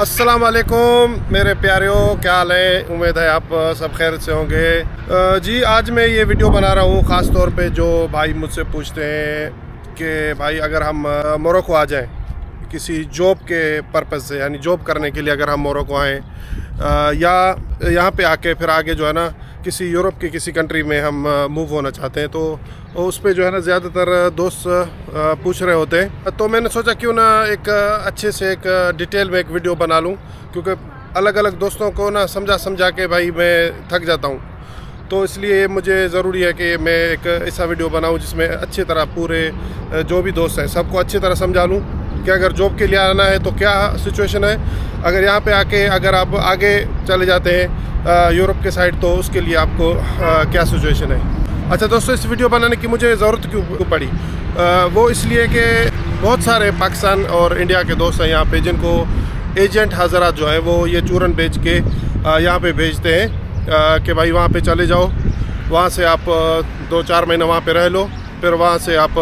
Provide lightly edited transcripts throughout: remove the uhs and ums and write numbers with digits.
अस्सलाम वालेकुम मेरे प्यारियों, क्या हाल है। उम्मीद है आप सब खैर से होंगे। जी आज मैं ये वीडियो बना रहा हूँ ख़ास तौर पे जो भाई मुझसे पूछते हैं कि भाई अगर हम मोरक्को आ जाएं किसी जॉब के पर्पज़ से, यानी जॉब करने के लिए अगर हम मोरक्को आएँ या यहाँ पे आके फिर आगे जो है ना किसी यूरोप की किसी कंट्री में हम मूव होना चाहते हैं, तो उस पे जो है ना ज़्यादातर दोस्त पूछ रहे होते हैं। तो मैंने सोचा क्यों ना एक अच्छे से एक डिटेल में एक वीडियो बना लूँ, क्योंकि अलग अलग दोस्तों को ना समझा के भाई मैं थक जाता हूँ। तो इसलिए मुझे ज़रूरी है कि मैं एक ऐसा वीडियो बनाऊँ जिसमें अच्छी तरह पूरे जो भी दोस्त हैं सबको अच्छी तरह समझा लूँ कि अगर जॉब के लिए आना है तो क्या सिचुएशन है, अगर यहाँ पे आके अगर आप आगे चले जाते हैं यूरोप के साइड तो उसके लिए आपको क्या सिचुएशन है। अच्छा दोस्तों, इस वीडियो बनाने की मुझे ज़रूरत क्यों पड़ी, वो इसलिए कि बहुत सारे पाकिस्तान और इंडिया के दोस्त हैं यहाँ पे जिनको एजेंट हज़रात जो है वो ये चूरन बेच के यहाँ पे भेजते हैं कि भाई वहाँ पे चले जाओ, वहाँ से आप 2-4 महीने वहाँ पे रह लो, फिर वहाँ से आप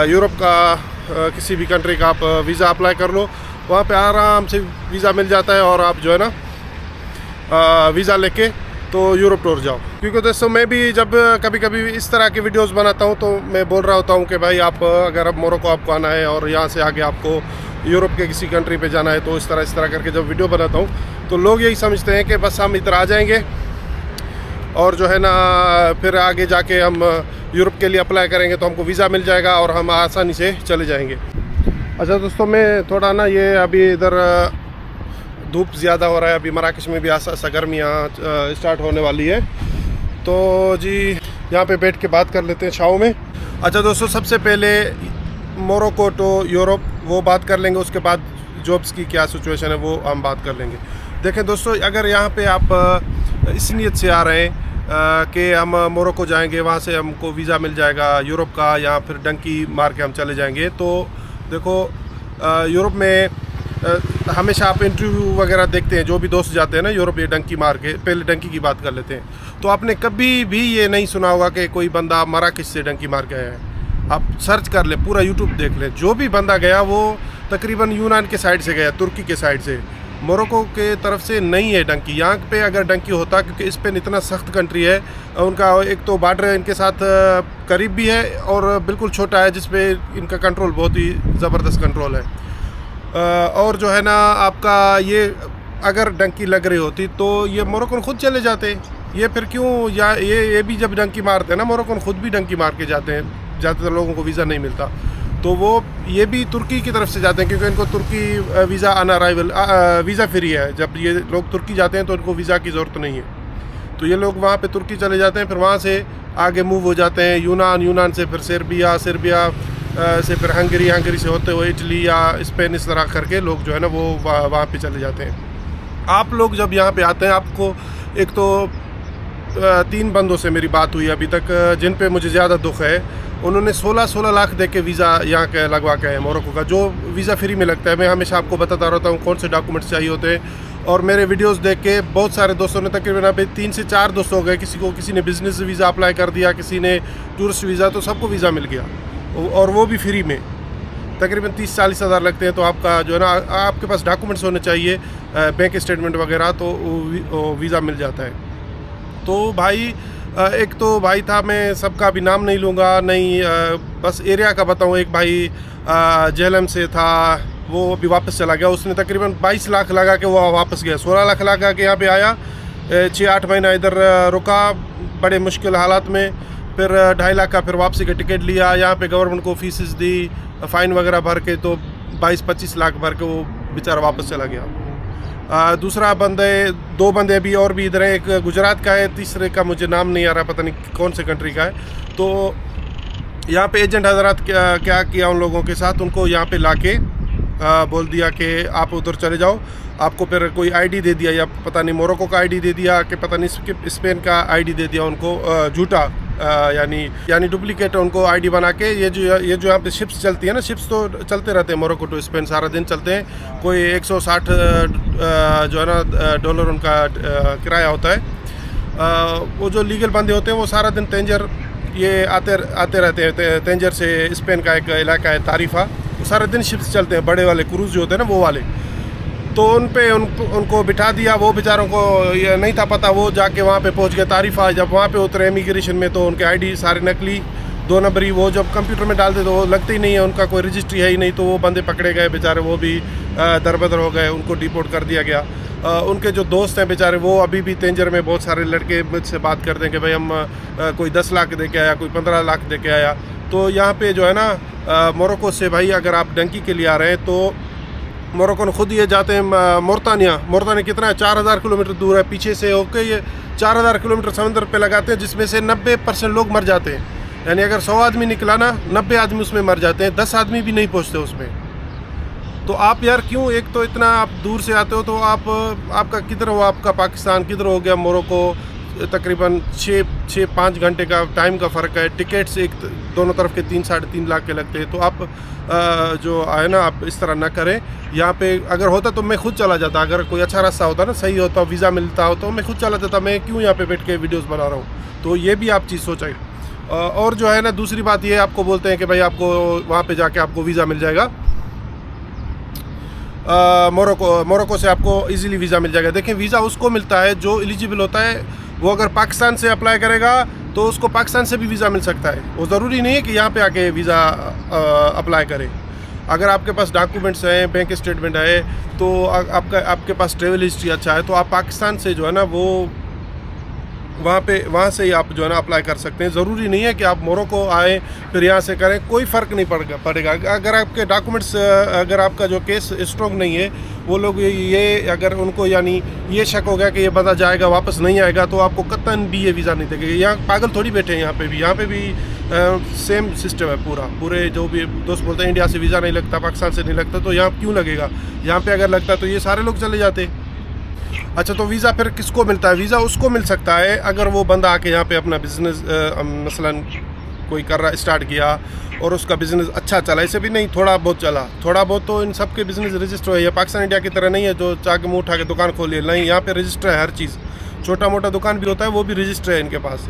यूरोप का किसी भी कंट्री का आप वीज़ा अप्लाई कर लो, वहाँ पे आराम से वीज़ा मिल जाता है और आप जो है ना वीज़ा लेके तो यूरोप टूर जाओ। क्योंकि दोस्तों मैं भी जब कभी कभी इस तरह की वीडियोस बनाता हूँ तो मैं बोल रहा होता हूँ कि भाई आप अगर अब मोरक्को आपको आना है और यहाँ से आगे आपको यूरोप के किसी कंट्री पे जाना है, तो इस तरह करके जब वीडियो बनाता हूँ तो लोग यही समझते हैं कि बस हम इधर आ जाएंगे और जो है ना फिर आगे जाके हम यूरोप के लिए अप्लाई करेंगे तो हमको वीज़ा मिल जाएगा और हम आसानी से चले जाएंगे। अच्छा दोस्तों, मैं थोड़ा ना ये अभी इधर धूप ज़्यादा हो रहा है, अभी मराकश में भी आसा गर्मियाँ स्टार्ट होने वाली है, तो जी यहाँ पे बैठ के बात कर लेते हैं छाँव में। अच्छा दोस्तों, सबसे पहले मोरक्को टू यूरोप वो बात कर लेंगे, उसके बाद जॉब्स की क्या सिचुएशन है वो हम बात कर लेंगे। देखें दोस्तों, अगर यहाँ पे आप इस नीयत से आ रहे हैं कि हम मोरक्को जाएंगे, वहाँ से हमको वीज़ा मिल जाएगा यूरोप का, या फिर डंकी मार के हम चले जाएंगे, तो देखो यूरोप में हमेशा आप इंटरव्यू वगैरह देखते हैं, जो भी दोस्त जाते हैं ना यूरोप, ये डंकी मार के, पहले डंकी की बात कर लेते हैं। तो आपने कभी भी ये नहीं सुना होगा कि कोई बंदा मराकश से डंकी मार के आया है। आप सर्च कर ले, पूरा यूट्यूब देख लें, जो भी बंदा गया वो तकरीबन यूनान के साइड से गया, तुर्की के साइड से, मोरक्को के तरफ से नहीं है डंकी। यहाँ पे अगर डंकी होता, क्योंकि स्पेन इतना सख्त कंट्री है, उनका एक तो बार्डर इनके साथ करीब भी है और बिल्कुल छोटा है, जिसपे इनका कंट्रोल बहुत ही ज़बरदस्त कंट्रोल है। और जो है ना आपका ये अगर डंकी लग रही होती तो ये मोरक्को खुद चले जाते, ये फिर क्यों या ये भी जब डंकी मारते हैं ना मोरक्को खुद भी डंकी मार के जाते हैं, ज़्यादातर लोगों को वीज़ा नहीं मिलता, तो वो ये भी तुर्की की तरफ से जाते हैं, क्योंकि इनको तुर्की वीज़ा अनअराइवल वीज़ा फ्री है। जब ये लोग तुर्की जाते हैं तो इनको वीज़ा की ज़रूरत नहीं है, तो ये लोग वहाँ पे तुर्की चले जाते हैं, फिर वहाँ से आगे मूव हो जाते हैं यूनान से फिर सर्बिया से फिर हंगरी से होते हुए इटली या स्पेन, इस तरह करके लोग जो है ना वो वहाँ पे चले जाते हैं। आप लोग जब यहाँ पे आते हैं, आपको एक तो 3 बंदों से मेरी बात हुई अभी तक जिन पे मुझे ज़्यादा दुख है, उन्होंने 16 लाख दे के वीज़ा यहाँ के लगवा के है मोरक्को का, जो वीज़ा फ्री में लगता है। मैं हमेशा आपको बताता रहता हूँ कौन से डॉक्यूमेंट्स चाहिए होते हैं, और मेरे वीडियोस देख के बहुत सारे दोस्तों ने, तकरीबन अभी 3 से 4 दोस्त हो गए, किसी ने बिज़नेस वीज़ा अप्लाई कर दिया, किसी ने टूरिस्ट वीज़ा, तो सबको वीज़ा मिल गया और वो भी फ्री में। तकरीबन 30-40 हज़ार लगते हैं, तो आपका जो है ना आपके पास डॉक्यूमेंट्स होने चाहिए, बैंक स्टेटमेंट वगैरह, तो वीज़ा मिल जाता है। तो भाई एक तो भाई था, मैं सबका भी नाम नहीं लूँगा, नहीं बस एरिया का बताऊँ। एक भाई जेहलम से था, वो अभी वापस चला गया, उसने तकरीबन 22 लाख लगा के वो वापस गया, 16 लाख लगा के यहाँ पे आया, 6-8 महीना इधर रुका बड़े मुश्किल हालात में, फिर 2.5 लाख का फिर वापसी का टिकट लिया, यहाँ पे गवर्नमेंट को फीसेस दी, फ़ाइन वगैरह भर के, तो 22-25 लाख भर के वो बेचारा वापस चला गया। दूसरा बंदे 2 बंदे अभी और भी इधर हैं, एक गुजरात का है, तीसरे का मुझे नाम नहीं आ रहा, पता नहीं कौन से कंट्री का है। तो यहाँ पे एजेंट हज़रात क्या किया उन लोगों के साथ, उनको यहाँ पे लाके बोल दिया कि आप उधर चले जाओ, आपको फिर कोई आईडी दे दिया, या पता नहीं मोरक्को का आईडी दे दिया कि पता नहीं स्पेन का आईडी दे दिया उनको, झूठा यानी डुप्लीकेट उनको आईडी बना के। ये जो यहाँ पे शिप्स चलती है ना, शिप्स तो चलते रहते हैं मोरक्को टू स्पेन, सारा दिन चलते हैं, कोई 160 जो है ना डॉलर उनका किराया होता है। वो जो लीगल बंदे होते हैं वो सारा दिन तेंजर ये आते रहते हैं, तेंजर से स्पेन का एक इलाका है तारीफा, सारे दिन शिप्स चलते हैं, बड़े वाले क्रूज़ जो होते हैं ना वो वाले। तो उनको बिठा दिया। वो बेचारों को ये नहीं था पता, वो जाके वहाँ पे पहुँच गए। तारीफ़ा जब वहाँ पे उतरे इमिग्रेशन में तो उनके आईडी सारे नकली 2 नंबरी, वो जब कंप्यूटर में डालते तो वो लगते ही नहीं है, उनका कोई रजिस्ट्री है ही नहीं। तो वो बंदे पकड़े गए बेचारे, वो भी दरबदर हो गए, उनको डिपोर्ट कर दिया गया। उनके जो दोस्त हैं बेचारे, वो अभी भी डेंजर में। बहुत सारे लड़के मुझसे बात करते हैं कि भाई हम कोई 10 लाख दे के आया, कोई 15 लाख दे के आया। तो यहाँ पे जो है ना मोरक्को से भाई अगर आप डंकी के लिए आ रहे हैं तो मोरक्को खुद ये जाते हैं मोरतानिया कितना है, 4000 किलोमीटर दूर है। पीछे से होके ये 4000 किलोमीटर समंदर पे लगाते हैं, जिसमें से 90% लोग मर जाते हैं। यानी अगर 100 आदमी निकला ना, 90 आदमी उसमें मर जाते हैं, 10 आदमी भी नहीं पहुँचते उसमें। तो आप यार क्यों, एक तो इतना आप दूर से आते हो, तो आपका किधर हो, आपका पाकिस्तान किधर हो गया मोरक्को। तकरीबन 6-5 घंटे का टाइम का फ़र्क है। टिकट्स एक दोनों तरफ के 3-3.5 लाख के लगते हैं। तो आप जो है ना, आप इस तरह ना करें। यहाँ पे अगर होता तो मैं खुद चला जाता, अगर कोई अच्छा रास्ता होता ना, सही होता, वीज़ा मिलता हो तो मैं खुद चला जाता। मैं क्यों यहाँ पे बैठ के वीडियोस बना रहा हूँ। तो ये भी आप चीज़ सोचें। और जो है ना, दूसरी बात ये, आपको बोलते हैं कि भाई आपको वहाँ पे जाके आपको वीज़ा मिल जाएगा, मोरक्को से आपको इजीली वीज़ा मिल जाएगा। देखिए, वीज़ा उसको मिलता है जो एलिजिबल होता है। वो अगर पाकिस्तान से अप्लाई करेगा तो उसको पाकिस्तान से भी वीज़ा मिल सकता है। वो ज़रूरी नहीं है कि यहाँ पे आके वीज़ा अप्लाई करे। अगर आपके पास डॉक्यूमेंट्स हैं, बैंक स्टेटमेंट है, तो आपके पास ट्रेवल हिस्ट्री अच्छा है, तो आप पाकिस्तान से जो है ना वो वहाँ से ही आप जो है ना अप्लाई कर सकते हैं। ज़रूरी नहीं है कि आप मोरक्को आए फिर यहाँ से करें, कोई फ़र्क नहीं पड़ेगा। अगर आपके डॉक्यूमेंट्स, अगर आपका जो केस स्ट्रॉन्ग नहीं है, वो लोग ये अगर उनको यानी ये शक हो गया कि ये बंदा जाएगा वापस नहीं आएगा, तो आपको कतई भी ये वीज़ा नहीं देंगे। यहाँ पागल थोड़ी बैठे हैं, यहाँ पे भी सेम सिस्टम है पूरे। जो भी दोस्त बोलते हैं इंडिया से वीज़ा नहीं लगता, पाकिस्तान से नहीं लगता, तो यहाँ क्यों लगेगा। यहाँ पर अगर लगता तो ये सारे लोग चले जाते। अच्छा, तो वीज़ा फिर किसको मिलता है? वीज़ा उसको मिल सकता है अगर वो बंदा आके यहाँ पे अपना बिज़नेस मसलन कोई कर रहा, स्टार्ट किया और उसका बिज़नेस अच्छा चला। ऐसे भी नहीं, थोड़ा बहुत चला, थोड़ा बहुत तो इन सब के बिज़नेस रजिस्टर है। ये पाकिस्तान इंडिया की तरह नहीं है जो चाह के मुँह उठा के दुकान खोलिए, नहीं। यहाँ पे रजिस्टर है हर चीज़। छोटा मोटा दुकान भी होता है, वो भी रजिस्टर है इनके पास।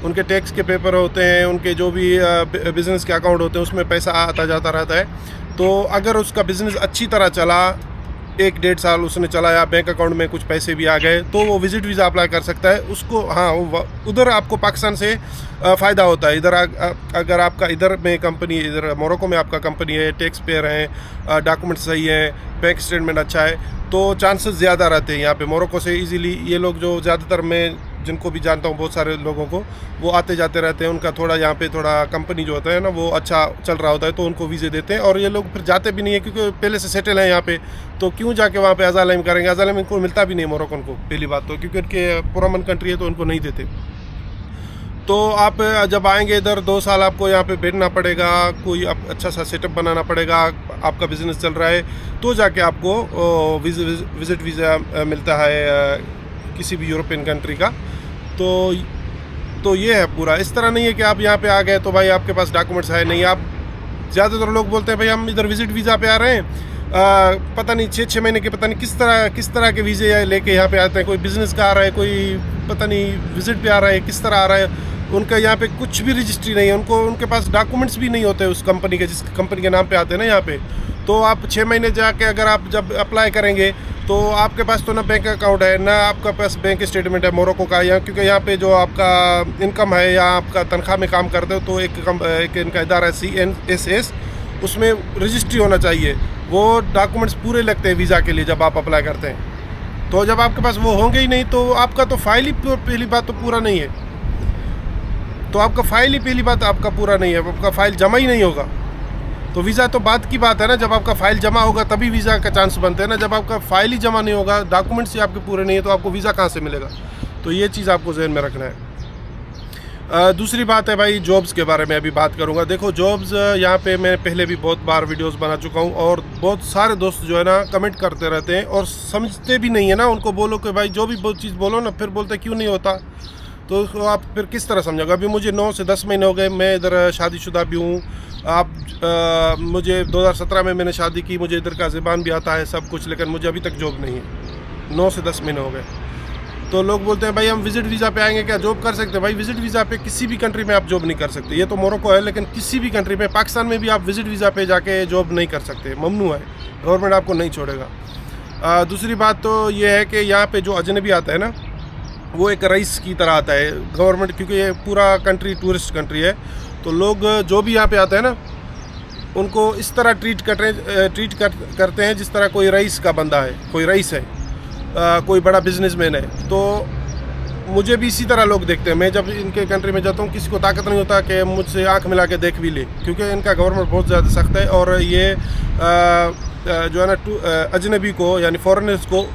उनके टैक्स के पेपर होते हैं, उनके जो भी बिज़नेस के अकाउंट होते हैं, उसमें पैसा आता जाता रहता है। तो अगर उसका बिज़नेस अच्छी तरह चला, 1-1.5 साल उसने चलाया, बैंक अकाउंट में कुछ पैसे भी आ गए, तो वो विज़िट वीज़ा अप्लाई कर सकता है उसको। हाँ, उधर आपको पाकिस्तान से फ़ायदा होता है। इधर अगर आपका इधर में कंपनी, इधर मोरक्को में आपका कंपनी है, टैक्स पेयर हैं, डॉक्यूमेंट सही है, बैंक स्टेटमेंट अच्छा है, तो चांसेस ज़्यादा रहते हैं यहाँ पे मोरक्को से इजीली। ये लोग जो ज़्यादातर मैं जिनको भी जानता हूँ, बहुत सारे लोगों को, वो आते जाते रहते हैं। उनका थोड़ा यहाँ पे थोड़ा कंपनी जो होता है ना, वो अच्छा चल रहा होता है, तो उनको वीज़े देते हैं। और ये लोग फिर जाते भी नहीं है क्योंकि पहले से सेटल हैं यहाँ पे, तो क्यों जाके वहाँ पे अज़ालम करेंगे। अज़ालम इनको मिलता भी नहीं मोरक्कन को, पहली बात तो, क्योंकि उनके पुरअमन कंट्री है तो उनको नहीं देते। तो आप जब आएंगे इधर 2 साल आपको यहाँ पे बैठना पड़ेगा, कोई अच्छा सा सेटअप बनाना पड़ेगा, आपका बिज़नेस चल रहा है, तो जाके आपको विज़िट वीज़ा मिलता है किसी भी यूरोपियन कंट्री का। तो ये है पूरा। इस तरह नहीं है कि आप यहाँ पे आ गए तो भाई आपके पास डॉक्यूमेंट्स है नहीं। आप ज़्यादातर लोग बोलते हैं भाई हम इधर विज़िट वीज़ा पे आ रहे हैं, पता नहीं 6-6 महीने के, पता नहीं किस तरह के वीज़े लेके यहाँ पे आते हैं। कोई बिज़नेस का आ रहा है, कोई पता नहीं विज़िट पे आ रहा है, किस तरह आ रहा है। उनका यहाँ पे कुछ भी रजिस्ट्री नहीं है, उनके पास डॉक्यूमेंट्स भी नहीं होते उस कंपनी के, जिस कंपनी के नाम पे आते हैं ना यहाँ पे। तो आप 6 महीने जाके अगर आप जब अप्लाई करेंगे तो आपके पास तो ना बैंक अकाउंट है, ना आपका पास बैंक स्टेटमेंट है मोरक्को का। यहाँ क्योंकि यहाँ पे जो आपका इनकम है या आपका तनख्वाह में काम करते हो, तो एक इनका इदारा है CNSS, उसमें रजिस्ट्री होना चाहिए। वो डॉक्यूमेंट्स पूरे लगते हैं वीज़ा के लिए जब आप अप्लाई करते हैं। तो जब आपके पास वो होंगे ही नहीं तो आपका तो फाइल ही पहली बात तो पूरा नहीं है। तो आपका फाइल ही पहली बात आपका पूरा नहीं है, आपका फ़ाइल जमा ही नहीं होगा। तो वीज़ा तो बात की बात है ना, जब आपका फ़ाइल जमा होगा तभी वीज़ा का चांस बनते हैं ना। जब आपका फ़ाइल ही जमा नहीं होगा, डॉक्यूमेंट्स ही आपके पूरे नहीं है, तो आपको वीज़ा कहाँ से मिलेगा। तो ये चीज़ आपको जहन में रखना है। दूसरी बात है भाई, जॉब्स के बारे में अभी बात करूँगा। देखो, जॉब्स यहाँ पे मैं पहले भी बहुत बार वीडियोस बना चुका हूँ, और बहुत सारे दोस्त जो है ना कमेंट करते रहते हैं और समझते भी नहीं है ना। उनको बोलो कि भाई जो भी बहुत चीज़ बोलो ना, फिर बोलते क्यों नहीं होता, तो आप फिर किस तरह समझोगे। अभी मुझे 9 से 10 महीने हो गए, मैं इधर शादीशुदा भी हूँ। मुझे 2017 में मैंने शादी की, मुझे इधर का ज़बान भी आता है सब कुछ, लेकिन मुझे अभी तक जॉब नहीं है। 9 से 10 महीने हो गए। तो लोग बोलते हैं भाई हम विज़िट वीज़ा पे आएंगे, क्या जॉब कर सकते हैं? भाई विज़िट वीज़ा पे किसी भी कंट्री में आप जॉब नहीं कर सकते। ये तो मोरक्को है, लेकिन किसी भी कंट्री में, पाकिस्तान में भी आप विज़िट वीज़ा पे जाके जॉब नहीं कर सकते, ममनू है, गवर्नमेंट आपको नहीं छोड़ेगा। दूसरी बात तो ये है कि यहाँ पे जो अजनबी आता है ना, वो एक रईस की तरह आता है। गवर्नमेंट, क्योंकि ये पूरा कंट्री टूरिस्ट कंट्री है, तो लोग जो भी यहाँ पे आते हैं ना, उनको इस तरह ट्रीट करते हैं जिस तरह कोई रईस का बंदा है, कोई रईस है, कोई बड़ा बिजनेसमैन है। तो मुझे भी इसी तरह लोग देखते हैं। मैं जब इनके कंट्री में जाता हूँ, किसी को ताकत नहीं होता कि मुझसे आंख मिला के देख भी ले, क्योंकि इनका गवर्नमेंट बहुत ज़्यादा सख्त है। और ये जो है ना अजनबी को यानी फॉरेनर्स को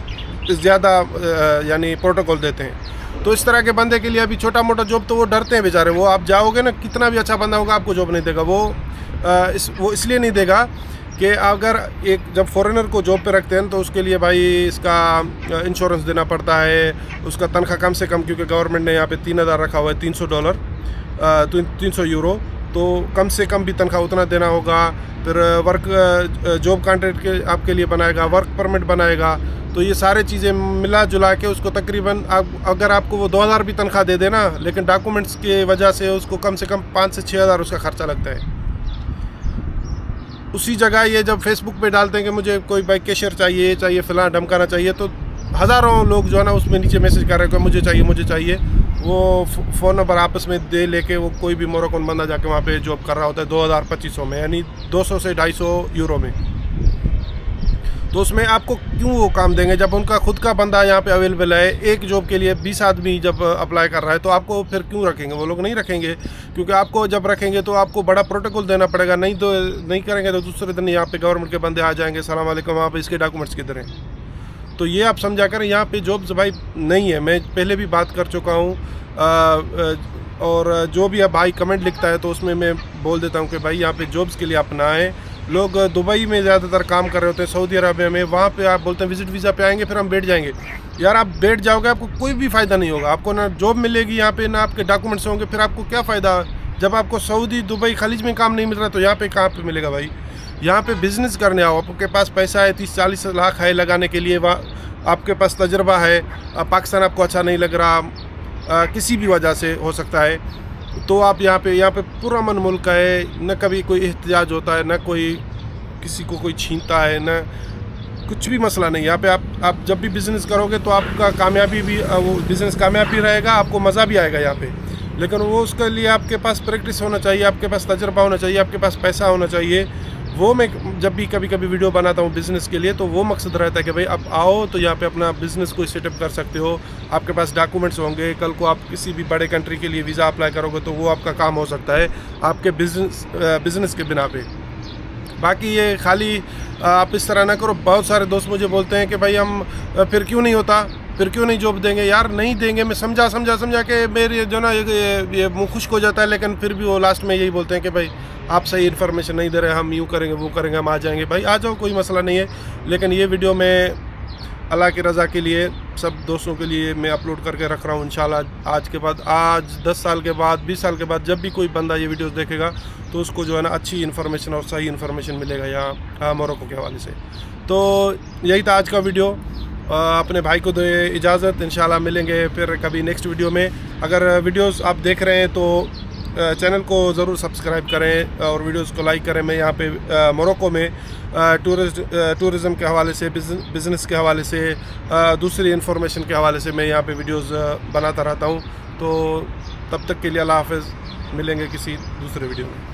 ज़्यादा यानी प्रोटोकॉल देते हैं। तो इस तरह के बंदे के लिए अभी छोटा मोटा जॉब तो वो डरते हैं बेचारे। वो आप जाओगे ना, कितना भी अच्छा बंदा होगा, आपको जॉब नहीं देगा। वो इसलिए नहीं देगा कि अगर एक जब फॉरेनर को जॉब पे रखते हैं तो उसके लिए भाई इसका इंश्योरेंस देना पड़ता है, उसका तनख्वाह कम से कम, क्योंकि गवर्नमेंट ने यहाँ पे $3000 रखा हुआ है, $300, 300 यूरो, तो कम से कम भी तनख्वाह उतना देना होगा। फिर वर्क जॉब कॉन्ट्रैक्ट के आपके लिए बनाएगा, वर्क परमिट बनाएगा। तो ये सारे चीज़ें मिला जुला के उसको तकरीबन अगर आपको वो 2000 भी तनख्वाह दे देना, लेकिन डॉक्यूमेंट्स की वजह से उसको कम से कम 5 से 6000 उसका खर्चा लगता है। उसी जगह ये जब फेसबुक पे डालते हैं कि मुझे कोई बाइक कैशियर चाहिए फलां ढमकाना चाहिए, तो हज़ारों लोग जो है ना उसमें नीचे मैसेज कर रहे हैं कि मुझे चाहिए। वो फ़ोन नंबर आपस में दे लेके वो कोई भी मोरक्कन बंदा जाके वहाँ पे जॉब कर रहा होता है 2200 में, यानी 200 से 250 यूरो में। तो उसमें आपको क्यों वो काम देंगे जब उनका खुद का बंदा यहाँ पे अवेलेबल है। एक जॉब के लिए 20 आदमी जब अप्लाई कर रहा है, तो आपको फिर क्यों रखेंगे? वो लोग नहीं रखेंगे, क्योंकि आपको जब रखेंगे तो आपको बड़ा प्रोटोकॉल देना पड़ेगा। नहीं करेंगे तो दूसरे दिन यहाँ पे गवर्नमेंट के बंदे आ जाएंगे, सलाम वालेकुम, वहाँ पे इसके डॉक्यूमेंट्स किधर हैं? तो ये आप समझा कर, यहाँ पे जॉब्स भाई नहीं है। मैं पहले भी बात कर चुका हूँ, और जो भी अब भाई कमेंट लिखता है तो उसमें मैं बोल देता हूँ कि भाई यहाँ पे जॉब्स के लिए आप ना आएँ। लोग दुबई में ज़्यादातर काम कर रहे होते हैं, सऊदी अरबिया में, वहाँ पे आप बोलते हैं विजिट वीज़ा पे आएंगे, फिर हम बैठ जाएंगे। यार आप बैठ जाओगे, आपको कोई भी फ़ायदा नहीं होगा। आपको ना जॉब मिलेगी यहाँ पे, ना आपके डॉक्यूमेंट्स होंगे, फिर आपको क्या फ़ायदा? जब आपको सऊदी, दुबई, खलीज में काम नहीं मिल रहा तो यहाँ पे कहाँ पे मिलेगा भाई? यहाँ पे बिज़नेस करने आओ, आपके पास पैसा है, 30-40 लाख है लगाने के लिए, आपके पास तजर्बा है, पाकिस्तान आपको अच्छा नहीं लग रहा, किसी भी वजह से हो सकता है, तो आप यहाँ पे पूरा मन मुल्क है, न कभी कोई एहतजाज होता है, न कोई किसी को कोई छीनता है, न कुछ भी मसला नहीं। यहाँ पे आप जब भी बिज़नेस करोगे तो आपका कामयाबी भी, वो बिज़नेस कामयाब भी रहेगा, आपको मज़ा भी आएगा यहाँ पे। लेकिन वो उसके लिए आपके पास प्रैक्टिस होना चाहिए, आपके पास तजर्बा होना चाहिए, आपके पास पैसा होना चाहिए। वो मैं जब भी कभी वीडियो बनाता हूँ बिज़नेस के लिए, तो वो मकसद रहता है कि भाई आप आओ तो यहाँ पे अपना बिज़नेस को सेटअप कर सकते हो, आपके पास डॉक्यूमेंट्स होंगे, कल को आप किसी भी बड़े कंट्री के लिए वीज़ा अप्लाई करोगे तो वो आपका काम हो सकता है आपके बिज़नेस के बिना पे। बाकी ये खाली आप इस तरह ना करो। बहुत सारे दोस्त मुझे बोलते हैं कि भाई हम फिर क्यों नहीं होता, फिर क्यों नहीं जॉब देंगे? यार नहीं देंगे, मैं समझा के मेरे जो ना ये मुँह खुश्क हो जाता है, लेकिन फिर भी वो लास्ट में यही बोलते हैं कि भाई आप सही इन्फॉर्मेशन नहीं दे रहे, हम यूँ करेंगे वो करेंगे, हम आ जाएंगे। भाई आ जाओ, कोई मसला नहीं है। लेकिन ये वीडियो मैं अल्लाह की रज़ा के लिए, सब दोस्तों के लिए मैं अपलोड करके रख रहा हूँ। इंशाल्लाह आज के बाद, आज 10 साल के बाद, 20 साल के बाद जब भी कोई बंदा ये वीडियोस देखेगा तो उसको जो है ना अच्छी इन्फॉर्मेशन और सही इन्फॉर्मेशन मिलेगा यहाँ मोरक्को के हवाले से। तो यही था आज का वीडियो। अपने भाई को दे इजाज़त, इंशाल्लाह मिलेंगे फिर कभी नेक्स्ट वीडियो में। अगर वीडियोस आप देख रहे हैं तो चैनल को ज़रूर सब्सक्राइब करें और वीडियोस को लाइक करें। मैं यहाँ पे मोरक्को में टूरिज़म के हवाले से, बिज़नेस के हवाले से, दूसरी इन्फॉर्मेशन के हवाले से मैं यहाँ पे वीडियोस बनाता रहता हूँ। तो तब तक के लिए अल्लाह हाफ़िज़, मिलेंगे किसी दूसरे वीडियो में।